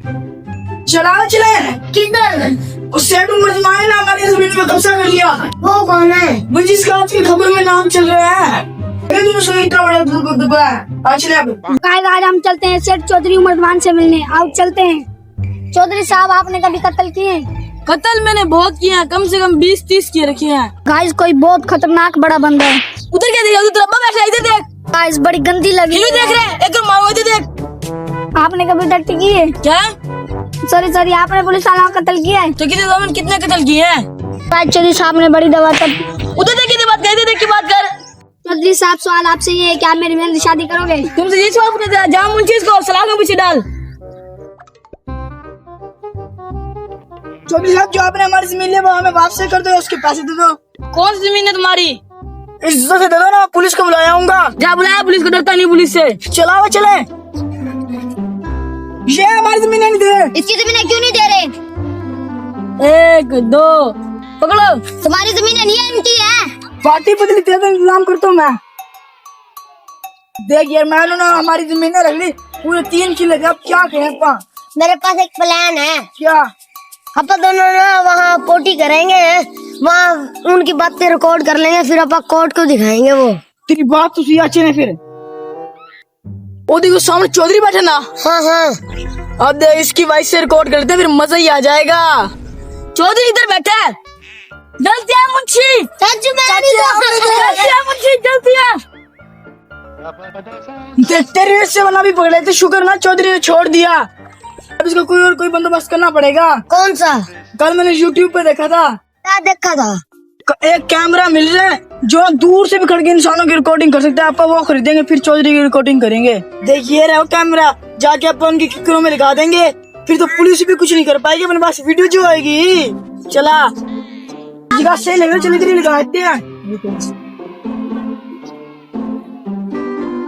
चलाओ चले। किधर? उस सेठ मुझमाए ना हमारी जमीन में कब्जा कर लिया। वो कौन है? वो जिसका आज की खबर में नाम चल रहा है। तुम उसको इतना बड़ा दुबा आज चले अब। गाइस आज हम चलते हैं सेठ चौधरी उमरमान से मिलने। आओ चलते हैं। चौधरी साहब आपने कभी कत्ल किए? कत्ल मैंने बहुत किए हैं, कम से कम 20-30 किए रखे हैं। गाइस कोई बहुत खतरनाक बड़ा बंदा है। उधर क्या देख, उधर अब्बा बैठा है, इधर देख। गाइस बड़ी गंदी लगी। क्यों देख रहे हैं? एक तो मारो, इधर देख। आपने कभी डरती की है? क्या? सॉरी आपने पुलिस वाला को कत्ल किया है? तो कितने कत्ल किए हैं? गाइस चौधरी साहब ने बड़ी दवा तब। उधर देख के बात कर, इधर देख के बात कर। चौधरी साहब सवाल आपसे ये है कि आप मेरी बहन से शादी करोगे? तुमसे ये सवाल पूछा था, जाम उन चीज को सलाह में पीछे डाल। चौधरी साहब जो आपने हमारी जमीन ली वो हमें वापस कर दो, उसके पैसे दे दो। कौन सी जमीन है तुम्हारी? इज्जत से दे दो ना, पुलिस को बुलाया हूँगा। जा बुलाया पुलिस को, डरता नहीं पुलिस से। चलाओ चले। ये हमारी जमीन नहीं दे रहे। इसकी जमीनें क्यों नहीं दे रहे? 1 2 पकड़ो। तुम्हारी जमीनें नहीं है, इनकी है। पार्टी बदली तेरा इंतजाम करता हूँ मैं। देख यार मैंने ना हमारी जमीनें रख ली पूरे 3 किले की। अब क्या करें अपा? मेरे पास एक प्लान है। क्या? अपन दोनों ना वहाँ पोटी करेंगे, वहाँ उनकी बातें रिकॉर्ड कर लेंगे, फिर अपन कोर्ट को दिखाएंगे। वो तेरी बात तो सही अच्छे ने। फिर वो देखो सामने चौधरी बैठे ना। हाँ अब देख इसकी वॉइस से रिकॉर्ड करते हैं, फिर मजा ही आ जाएगा। चौधरी इधर बैठा है। जल्दी आ मुंशी, सच में जल्दी आ मुंशी, जल्दी आ। तेरे से वाला भी पकड़े थे, शुक्र ना चौधरी ने छोड़ दिया। अब इसका कोई बंदोबस्त करना पड़ेगा। कौन सा? कल मैंने YouTube पे देखा था, क्या देखा था? एक कैमरा मिल रहा है जो दूर से भी खड़ के इंसानों की रिकॉर्डिंग कर सकता है। आप वो खरीदेंगे, फिर चौधरी की रिकॉर्डिंग करेंगे। देखिए रहे हो कैमरा, जाके अपन उनकी किकरों में लगा देंगे, फिर तो पुलिस भी कुछ नहीं कर पाएगी। अपने पास वीडियो जो आएगी। चला जगह सही लग रहा, चल इधर ही लगाते हैं।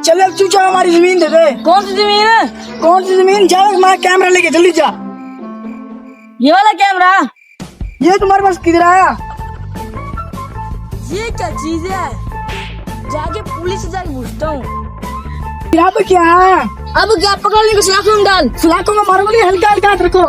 चल अब चूचा हमारी जमीन दे दे। कौन सी जमीन है? कौन सी जमीन? जा हमारा कैमरा लेके जल्दी जा। ये वाला कैमरा। ये तुम्हारे पास किधर आया? ये क्या चीज है? जाके पुलिस से जाके पूछता हूँ। यहाँ पे क्या है? अब क्या पकड़ने को सलाखों में डाल। सलाखों में मारो, हल्का हल्का हाथ रखो।